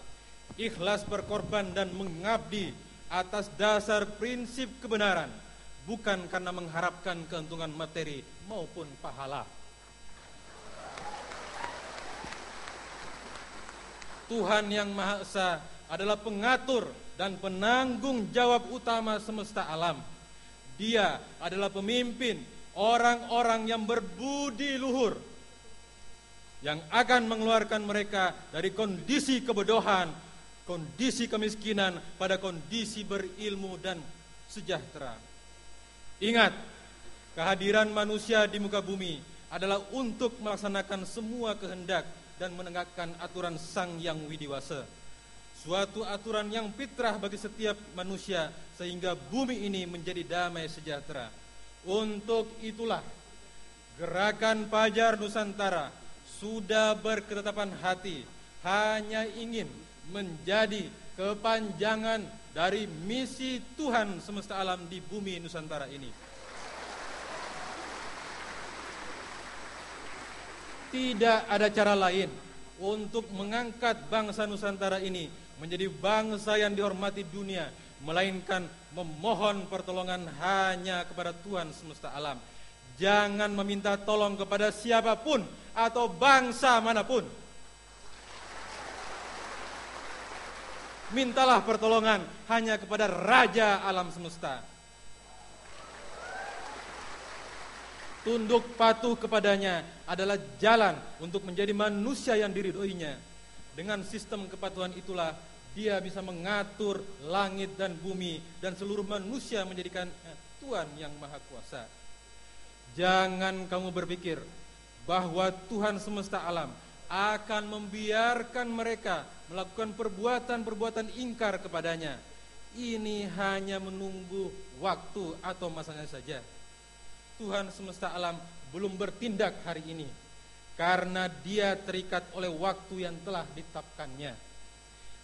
Ikhlas berkorban dan mengabdi atas dasar prinsip kebenaran, bukan karena mengharapkan keuntungan materi maupun pahala. Tuhan Yang Maha Esa adalah pengatur dan penanggung jawab utama semesta alam. Dia adalah pemimpin orang-orang yang berbudi luhur, yang akan mengeluarkan mereka dari kondisi kebodohan, kondisi kemiskinan pada kondisi berilmu dan sejahtera. Ingat, kehadiran manusia di muka bumi adalah untuk melaksanakan semua kehendak dan menegakkan aturan Sang Yang Widiwasa. Suatu aturan yang fitrah bagi setiap manusia sehingga bumi ini menjadi damai sejahtera. Untuk itulah Gerakan Fajar Nusantara sudah berketetapan hati hanya ingin menjadi kepanjangan dari misi Tuhan semesta alam di bumi Nusantara ini. Tidak ada cara lain untuk mengangkat bangsa Nusantara ini menjadi bangsa yang dihormati dunia, melainkan memohon pertolongan hanya kepada Tuhan semesta alam. Jangan meminta tolong kepada siapapun atau bangsa manapun. Mintalah pertolongan hanya kepada Raja alam semesta. Tunduk patuh kepadanya adalah jalan untuk menjadi manusia yang diridhoinya. Dengan sistem kepatuhan itulah Dia bisa mengatur langit dan bumi dan seluruh manusia menjadikan Tuhan Yang Maha Kuasa. Jangan kamu berpikir bahwa Tuhan semesta alam akan membiarkan mereka melakukan perbuatan-perbuatan ingkar kepadanya. ini hanya menunggu waktu atau masanya saja. Tuhan semesta alam belum bertindak hari ini karena Dia terikat oleh waktu yang telah ditetapkannya.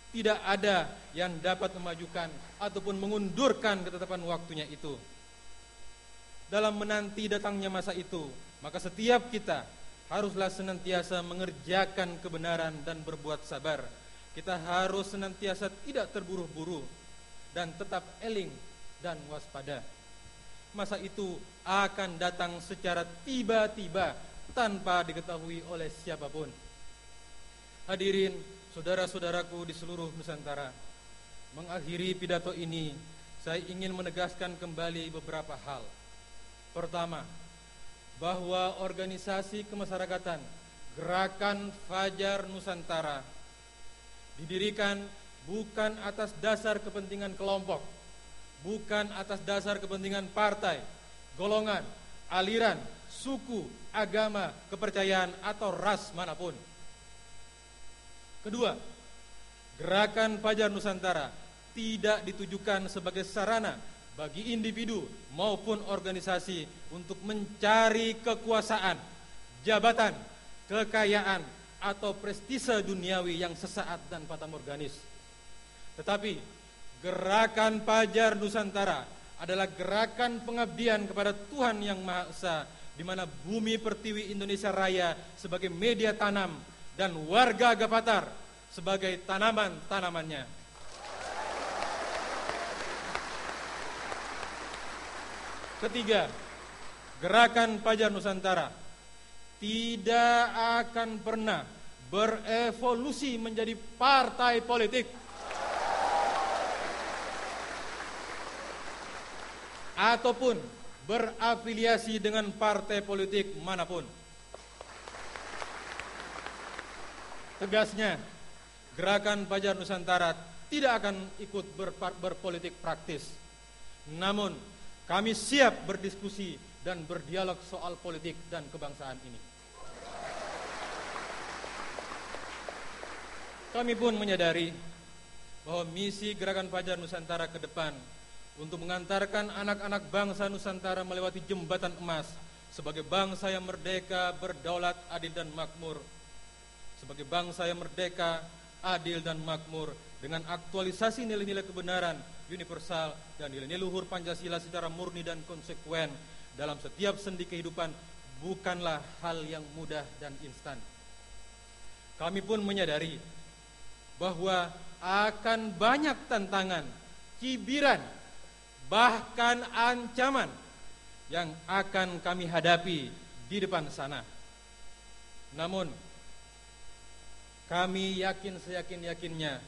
Tidak ada yang dapat memajukan ataupun mengundurkan ketetapan waktunya itu. Dalam menanti datangnya masa itu, maka setiap kita haruslah senantiasa mengerjakan kebenaran dan berbuat sabar. Kita harus senantiasa tidak terburu-buru dan tetap eling dan waspada. Masa itu akan datang secara tiba-tiba tanpa diketahui oleh siapapun. Hadirin, saudara-saudaraku di seluruh Nusantara, mengakhiri pidato ini, saya ingin menegaskan kembali beberapa hal. Pertama, bahwa organisasi kemasyarakatan Gerakan Fajar Nusantara didirikan bukan atas dasar kepentingan kelompok, bukan atas dasar kepentingan partai, golongan, aliran, suku, agama, kepercayaan, atau ras manapun. Kedua, Gerakan Fajar Nusantara tidak ditujukan sebagai sarana bagi individu maupun organisasi untuk mencari kekuasaan, jabatan, kekayaan, atau prestise duniawi yang sesaat dan fatamorganis. Tetapi Gerakan Fajar Nusantara adalah gerakan pengabdian kepada Tuhan Yang Maha Esa, di mana bumi pertiwi Indonesia Raya sebagai media tanam dan warga Gavatar sebagai tanaman-tanamannya. Ketiga, Gerakan Fajar Nusantara tidak akan pernah berevolusi menjadi partai politik ataupun berafiliasi dengan partai politik manapun. Tegasnya, Gerakan Fajar Nusantara tidak akan ikut berpolitik praktis. Namun, kami siap berdiskusi dan berdialog soal politik dan kebangsaan ini. Kami pun menyadari bahwa misi Gerakan Fajar Nusantara ke depan untuk mengantarkan anak-anak bangsa Nusantara melewati jembatan emas sebagai bangsa yang merdeka, berdaulat, adil dan makmur. Sebagai bangsa yang merdeka, adil dan makmur dengan aktualisasi nilai-nilai kebenaran universal dan nilai-nilai luhur Pancasila secara murni dan konsekuen dalam setiap sendi kehidupan bukanlah hal yang mudah dan instan. Kami pun menyadari bahwa akan banyak tantangan, cibiran, bahkan ancaman yang akan kami hadapi di depan sana. Namun, kami yakin seyakin-yakinnya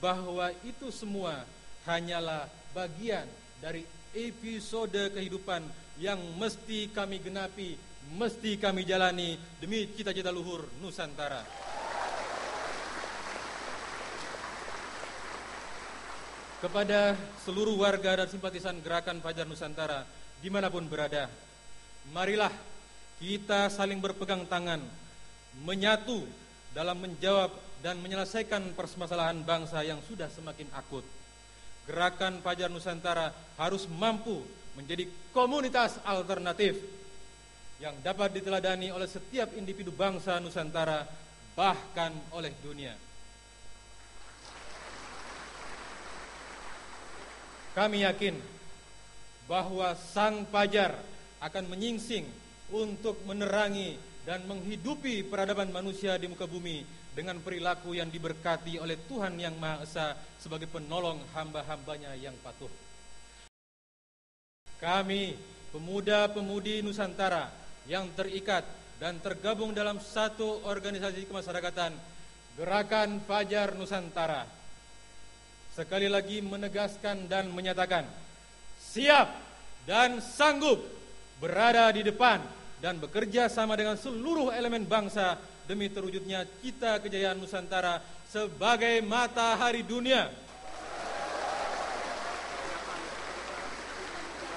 bahwa itu semua hanyalah bagian dari episode kehidupan yang mesti kami genapi, mesti kami jalani demi cita-cita luhur Nusantara. Kepada seluruh warga dan simpatisan Gerakan Fajar Nusantara dimanapun berada, marilah kita saling berpegang tangan, menyatu dalam menjawab dan menyelesaikan permasalahan bangsa yang sudah semakin akut. Gerakan Fajar Nusantara harus mampu menjadi komunitas alternatif yang dapat diteladani oleh setiap individu bangsa Nusantara, bahkan oleh dunia. Kami yakin bahwa Sang Fajar akan menyingsing untuk menerangi dan menghidupi peradaban manusia di muka bumi dengan perilaku yang diberkati oleh Tuhan Yang Maha Esa sebagai penolong hamba-hambanya yang patuh. Kami, pemuda-pemudi Nusantara yang terikat dan tergabung dalam satu organisasi kemasyarakatan, Gerakan Fajar Nusantara, sekali lagi menegaskan dan menyatakan siap dan sanggup berada di depan dan bekerja sama dengan seluruh elemen bangsa demi terwujudnya cita kejayaan Nusantara sebagai matahari dunia,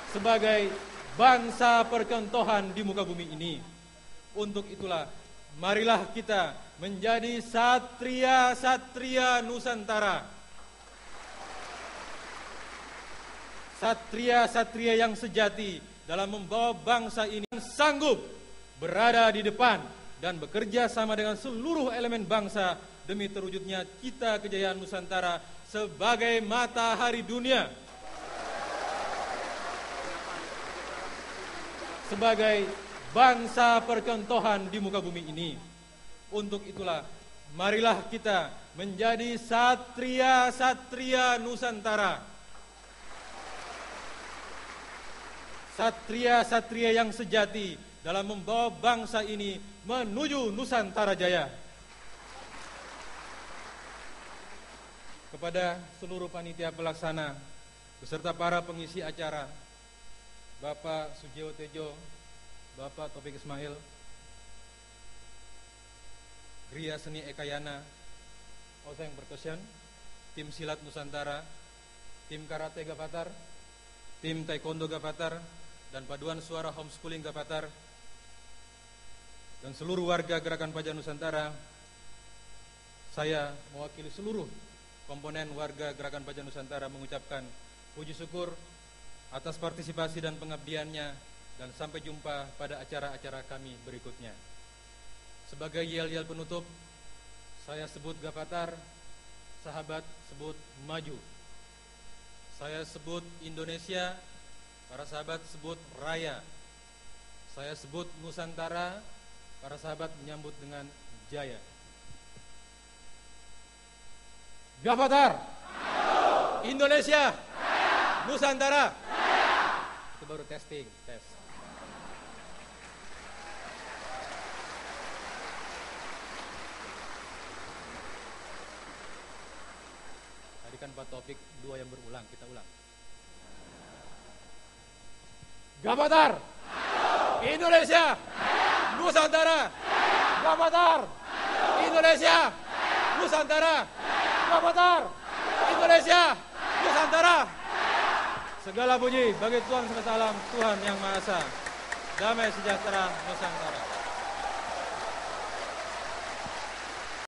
sebagai bangsa percontohan di muka bumi ini. Untuk itulah, marilah kita menjadi satria-satria Nusantara. Satria-satria yang sejati dalam membawa bangsa ini sanggup berada di depan dan bekerja sama dengan seluruh elemen bangsa demi terwujudnya cita kejayaan Nusantara sebagai matahari dunia. Sebagai bangsa percontohan di muka bumi ini. Untuk itulah, marilah kita menjadi satria-satria Nusantara. Satria-satria yang sejati dalam membawa bangsa ini menuju Nusantara Jaya. Kepada seluruh panitia pelaksana beserta para pengisi acara, Bapak Sujiwo Tejo, Bapak Taufik Ismail, Gria Seni Ekayana, Oseng Percussion, tim silat Nusantara, tim karate Gavatar, tim taekwondo Gavatar, dan paduan suara homeschooling Gavatar, dan seluruh warga Gerakan Pajak Nusantara. Saya mewakili seluruh komponen warga Gerakan Pajak Nusantara mengucapkan puji syukur atas partisipasi dan pengabdiannya, dan sampai jumpa pada acara-acara kami berikutnya. Sebagai yel-yel penutup, saya sebut Gavatar, sahabat sebut maju. Saya sebut Indonesia, para sahabat sebut raya. Saya sebut Nusantara, para sahabat menyambut dengan jaya. Gavatar, Indonesia, Nusantara. Itu baru testing, tes. Tadi kan Pak Taufik 2 yang berulang, kita ulang. Gavatar, Indonesia, Nusantara. Gavatar, Indonesia, Nusantara. Gavatar, Indonesia, Nusantara. Segala puji bagi Tuhan semesta alam, Tuhan Yang Maha Esa. Damai sejahtera Nusantara.